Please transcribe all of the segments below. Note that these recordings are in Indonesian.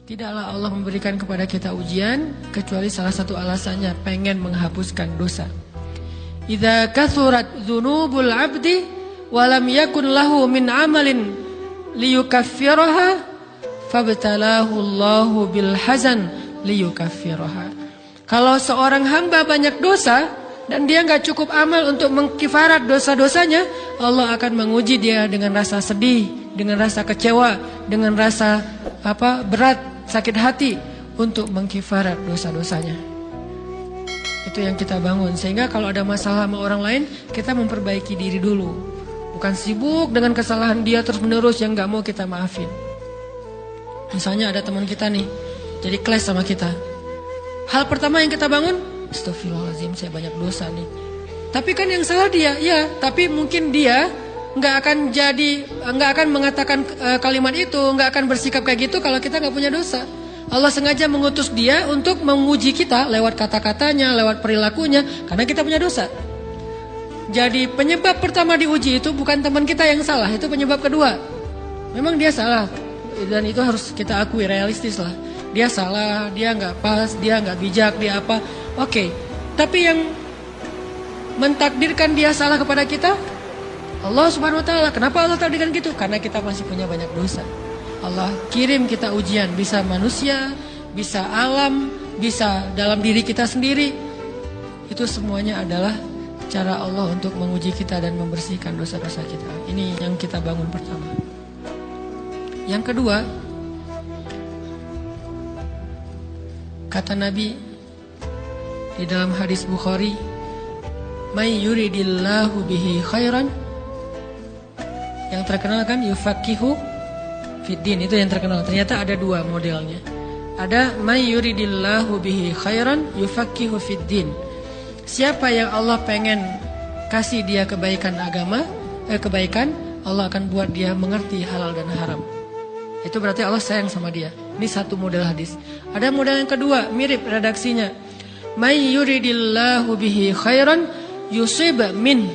Tidaklah Allah memberikan kepada kita ujian kecuali salah satu alasannya pengen menghapuskan dosa. Idza kathurat dzunubul 'abdi wa lam yakun lahu min 'amalin liyukaffiraha fabtalahu Allahu bil hazan liyukaffiraha. Kalau seorang hamba banyak dosa dan dia enggak cukup amal untuk mengkifarat dosa-dosanya, Allah akan menguji dia dengan rasa sedih, dengan rasa kecewa, dengan rasa berat, sakit hati untuk mengkifarat dosa-dosanya. Itu yang kita bangun. Sehingga kalau ada masalah sama orang lain, kita memperbaiki diri dulu. Bukan sibuk dengan kesalahan dia terus menerus yang gak mau kita maafin. Misalnya ada teman kita nih, jadi clash sama kita. Hal pertama yang kita bangun, astagfirullahaladzim, saya banyak dosa nih. Tapi kan yang salah dia, ya. Tapi mungkin dia nggak akan mengatakan kalimat itu, nggak akan bersikap kayak gitu kalau kita nggak punya dosa. Allah sengaja mengutus dia untuk menguji kita lewat kata-katanya, lewat perilakunya, karena kita punya dosa. Jadi penyebab pertama diuji itu bukan teman kita yang salah, itu penyebab kedua. Memang dia salah, dan itu harus kita akui, realistis lah. Dia salah, dia nggak pas, dia nggak bijak, dia apa? Oke. Tapi yang mentakdirkan dia salah kepada kita, Allah Subhanahu wa taala. Kenapa Allah takdirkan gitu? Karena kita masih punya banyak dosa. Allah kirim kita ujian, bisa manusia, bisa alam, bisa dalam diri kita sendiri. Itu semuanya adalah cara Allah untuk menguji kita dan membersihkan dosa-dosa kita. Ini yang kita bangun pertama. Yang kedua, kata Nabi di dalam hadis Bukhari, "May yuridillahu bihi khairan." Yang terkenal kan yufaqihu fiddin, itu yang terkenal. Ternyata ada dua modelnya. Ada may yuridillahu bihi khairan yufaqihu fiddin. Siapa yang Allah pengen kasih dia kebaikan agama, kebaikan, Allah akan buat dia mengerti halal dan haram. Itu berarti Allah sayang sama dia. Ini satu model hadis. Ada model yang kedua, mirip redaksinya. May yuridillahu bihi khairan yusib min.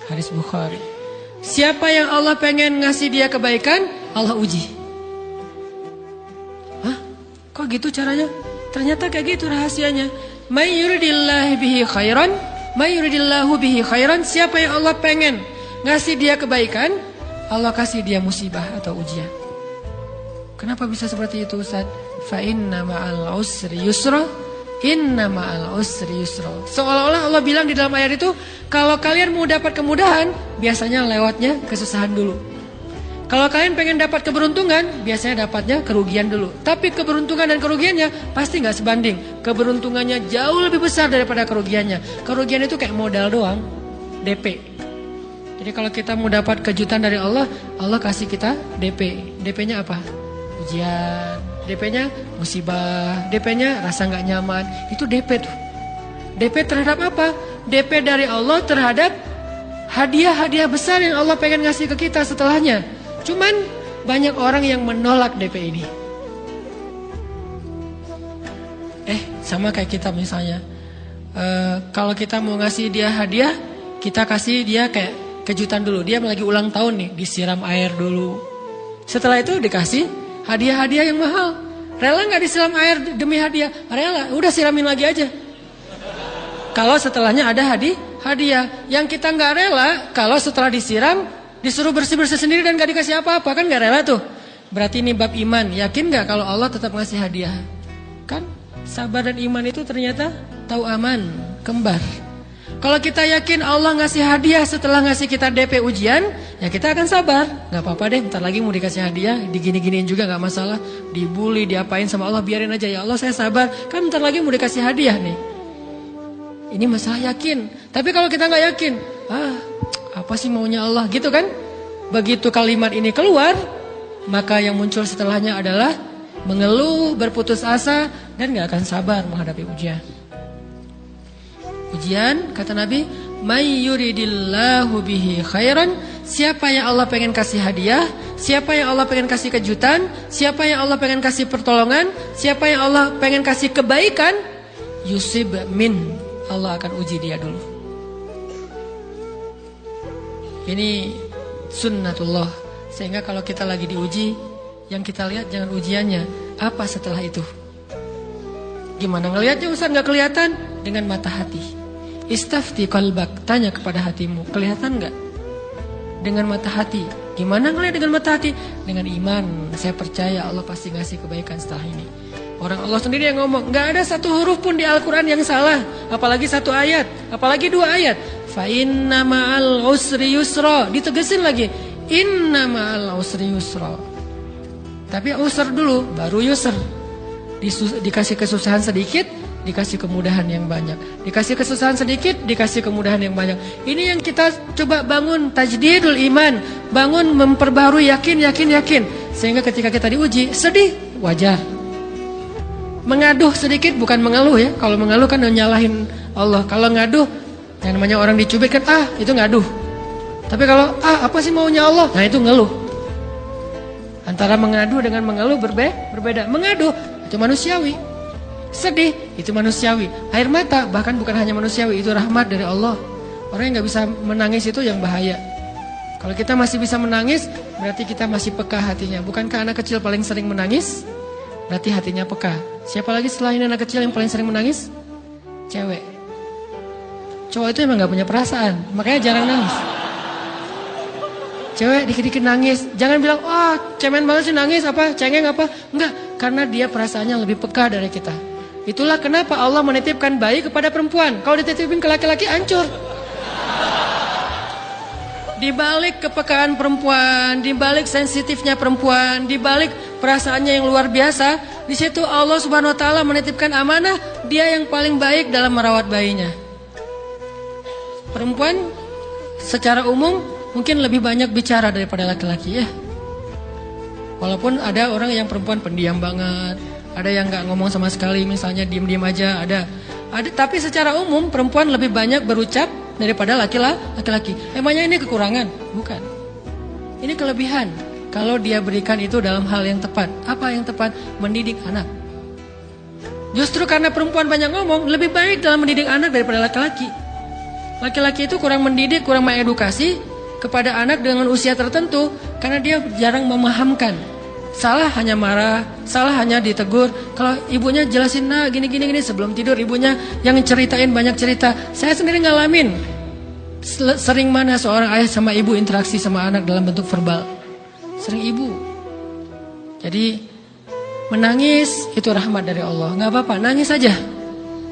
Hadis Bukhari. Siapa yang Allah pengen ngasih dia kebaikan, Allah uji. Hah? Kok gitu caranya? Ternyata kayak gitu rahasianya. May yuridillahu bihi khairan, may yuridillahu bihi khairan. Siapa yang Allah pengen ngasih dia kebaikan, Allah kasih dia musibah atau ujian. Kenapa bisa seperti itu, Ustaz? Fa inna ma'al usri yusra, inna ma'al usri yusra. Seolah-olah Allah bilang di dalam ayat itu, kalau kalian mau dapat kemudahan, biasanya lewatnya kesusahan dulu. Kalau kalian pengen dapat keberuntungan, biasanya dapatnya kerugian dulu. Tapi keberuntungan dan kerugiannya pasti nggak sebanding. Keberuntungannya jauh lebih besar daripada kerugiannya. Kerugian itu kayak modal doang, DP. Jadi kalau kita mau dapat kejutan dari Allah, Allah kasih kita DP. DP-nya apa? Ujian. DP-nya musibah. DP-nya rasa nggak nyaman. Itu DP tuh. DP terhadap apa? DP dari Allah terhadap hadiah-hadiah besar yang Allah pengen ngasih ke kita setelahnya. Cuman banyak orang yang menolak DP ini. Sama kayak kita misalnya. Kalau kita mau ngasih dia hadiah, kita kasih dia kayak kejutan dulu. Dia lagi ulang tahun nih, disiram air dulu. Setelah itu dikasih hadiah-hadiah yang mahal. Rela nggak disiram air demi hadiah? Rela, udah siramin lagi aja. Kalau setelahnya ada hadiah. Yang kita nggak rela, kalau setelah disiram disuruh bersih-bersih sendiri dan nggak dikasih apa-apa, kan nggak rela tuh. Berarti ini bab iman. Yakin nggak kalau Allah tetap ngasih hadiah? Kan sabar dan iman itu ternyata tahu aman, kembar. Kalau kita yakin Allah ngasih hadiah setelah ngasih kita DP ujian, ya kita akan sabar. Gak apa-apa deh, bentar lagi mau dikasih hadiah, digini-giniin juga gak masalah. Dibully, diapain sama Allah, biarin aja. Ya Allah saya sabar, kan bentar lagi mau dikasih hadiah nih. Ini masalah yakin. Tapi kalau kita gak yakin, apa sih maunya Allah, gitu kan? Begitu kalimat ini keluar, maka yang muncul setelahnya adalah mengeluh, berputus asa, dan gak akan sabar menghadapi ujian. Ujian, kata Nabi, may yuridillahu bihi khairan. Siapa yang Allah pengen kasih hadiah, siapa yang Allah pengen kasih kejutan, siapa yang Allah pengen kasih pertolongan, siapa yang Allah pengen kasih kebaikan, yusib min. Allah akan uji dia dulu. Ini sunnatullah. Sehingga kalau kita lagi diuji, Yang kita lihat jangan ujiannya, apa setelah itu. Gimana ngelihatnya Ustaz nggak kelihatan? Dengan mata hati. Istafti qalbak, tanya kepada hatimu, kelihatan nggak? Dengan mata hati. Gimana ngelihat dengan mata hati? Dengan iman, saya percaya Allah pasti ngasih kebaikan setelah ini. Orang Allah sendiri yang ngomong, nggak ada satu huruf pun di Al-Quran yang salah, apalagi satu ayat, apalagi 2 ayat. Fa inna ma'al usri yusra, ditegesin lagi, inna ma'al usri yusra. Tapi usr dulu, baru yusr. Dikasih kesusahan sedikit, dikasih kemudahan yang banyak. Dikasih kesusahan sedikit, dikasih kemudahan yang banyak. Ini yang kita coba bangun tajdidul iman, bangun memperbarui yakin. Sehingga ketika kita diuji, sedih, wajar. Mengaduh sedikit, bukan mengeluh ya. Kalau mengeluh kan nyalahin Allah. Kalau ngaduh, yang namanya orang dicubit kan, itu ngaduh. Tapi kalau, apa sih maunya Allah? Nah itu ngeluh. Antara mengadu dengan mengeluh berbeda. Mengaduh, itu manusiawi. Sedih, itu manusiawi. Air mata, bahkan bukan hanya manusiawi, itu rahmat dari Allah. Orang yang gak bisa menangis itu yang bahaya. Kalau kita masih bisa menangis, berarti kita masih peka hatinya. Bukankah anak kecil paling sering menangis? Berarti hatinya peka. Siapa lagi selain anak kecil yang paling sering menangis? Cewek. Cowok itu emang gak punya perasaan, makanya jarang nangis. Cewek dikit-dikit nangis, jangan bilang, cemen banget sih nangis, cengeng apa? Enggak, karena dia perasaannya lebih peka dari kita. Itulah kenapa Allah menitipkan bayi kepada perempuan. Kalau dititipin ke laki-laki, hancur. Di balik kepekaan perempuan, di balik sensitifnya perempuan, di balik perasaannya yang luar biasa, di situ Allah Subhanahu wa taala menitipkan amanah, dia yang paling baik dalam merawat bayinya. Perempuan secara umum mungkin lebih banyak bicara daripada laki-laki ya. Walaupun ada orang yang perempuan pendiam banget, ada yang nggak ngomong sama sekali, misalnya diem-diem aja, ada. Tapi secara umum perempuan lebih banyak berucap daripada laki-laki. Emangnya ini kekurangan? Bukan. Ini kelebihan. Kalau dia berikan itu dalam hal yang tepat. Apa yang tepat? Mendidik anak. Justru karena perempuan banyak ngomong, lebih baik dalam mendidik anak daripada laki-laki. Laki-laki itu kurang mendidik, kurang mengedukasi kepada anak dengan usia tertentu, karena dia jarang memahamkan. Salah hanya marah, salah hanya ditegur. Kalau ibunya jelasin, gini sebelum tidur ibunya yang ceritain banyak cerita. Saya sendiri ngalamin sering mana seorang ayah sama ibu interaksi sama anak dalam bentuk verbal. Sering ibu. Jadi menangis itu rahmat dari Allah. Gak apa-apa, nangis saja.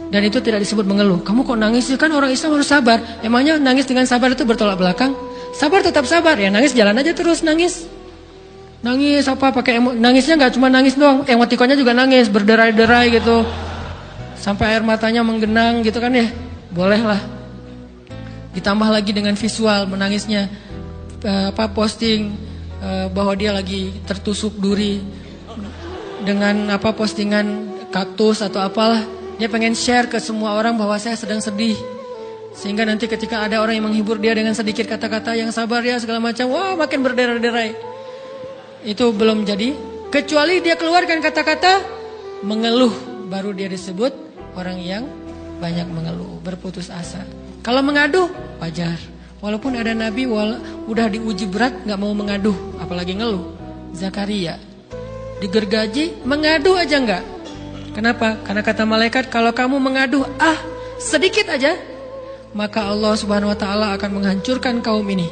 Dan itu tidak disebut mengeluh. Kamu kok nangis sih? Kan orang Islam harus sabar. Emangnya nangis dengan sabar itu bertolak belakang? Sabar tetap sabar. Ya nangis jalan aja terus nangis. Nangis pakai nangisnya nggak cuma nangis doang, emotikonnya juga nangis, berderai-derai gitu. Sampai air matanya menggenang gitu kan ya. Boleh lah. Ditambah lagi dengan visual menangisnya, posting bahwa dia lagi tertusuk duri dengan postingan kaktus atau apalah. Dia pengen share ke semua orang bahwa saya sedang sedih. Sehingga nanti ketika ada orang yang menghibur dia dengan sedikit kata-kata yang sabar ya segala macam, makin berderai-derai. Itu belum jadi, kecuali dia keluarkan kata-kata mengeluh, baru dia disebut orang yang banyak mengeluh, berputus asa. Kalau mengaduh, wajar. Walaupun ada nabi udah diuji berat gak mau mengaduh, apalagi ngeluh. Zakaria digergaji, mengaduh aja enggak. Kenapa? Karena kata malaikat, kalau kamu mengaduh sedikit aja, maka Allah Subhanahu wa taala akan menghancurkan kaum ini.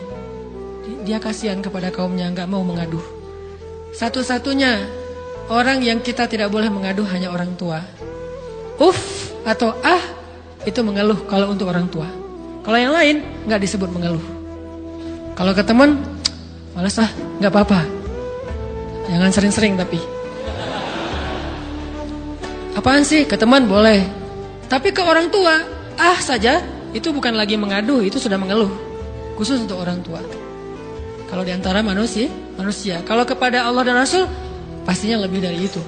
Dia kasihan kepada kaumnya, gak mau mengaduh. Satu-satunya orang yang kita tidak boleh mengadu hanya orang tua. Atau itu mengeluh kalau untuk orang tua. Kalau yang lain nggak disebut mengeluh. Kalau ke teman, malas nggak apa-apa. Jangan sering-sering tapi. Apaan sih? Ke teman boleh. Tapi ke orang tua, saja itu bukan lagi mengadu, itu sudah mengeluh. Khusus untuk orang tua. Kalau diantara manusia. Kalau kepada Allah dan Rasul, pastinya lebih dari itu.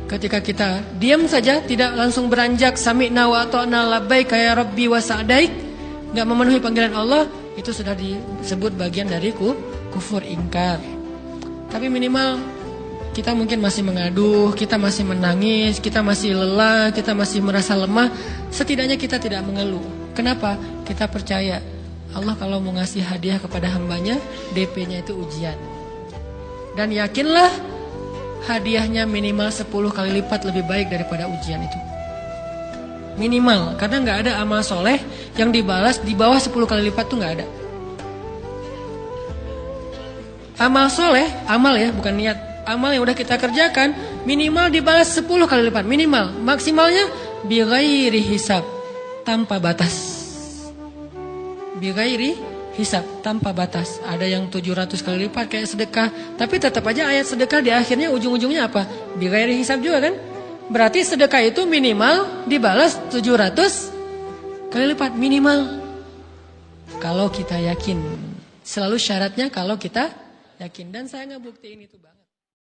Ketika kita diam saja, tidak langsung beranjak sami'na wa ata'na labbaik ya rabbi wa sa'daik, gak memenuhi panggilan Allah, itu sudah disebut bagian dari kufur ingkar. Tapi minimal kita mungkin masih mengaduh, kita masih menangis, kita masih lelah, kita masih merasa lemah. Setidaknya kita tidak mengeluh. Kenapa? Kita percaya Allah kalau mau ngasih hadiah kepada hambanya, DP-nya itu ujian. Dan yakinlah hadiahnya minimal 10 kali lipat lebih baik daripada ujian itu. Minimal, karena nggak ada amal soleh yang dibalas di bawah 10 kali lipat tuh nggak ada. Amal soleh, amal ya bukan niat. Amal yang udah kita kerjakan minimal dibalas 10 kali lipat. Minimal, maksimalnya bighairi hisab, tanpa batas. Bighairi hisab, tanpa batas. Ada yang 700 kali lipat kayak sedekah. Tapi tetap aja ayat sedekah di akhirnya ujung-ujungnya apa? Bighairi hisab juga kan? Berarti sedekah itu minimal dibalas 700 kali lipat. Minimal. Kalau kita yakin. Selalu syaratnya kalau kita yakin. Dan saya ngebuktiin itu Bang.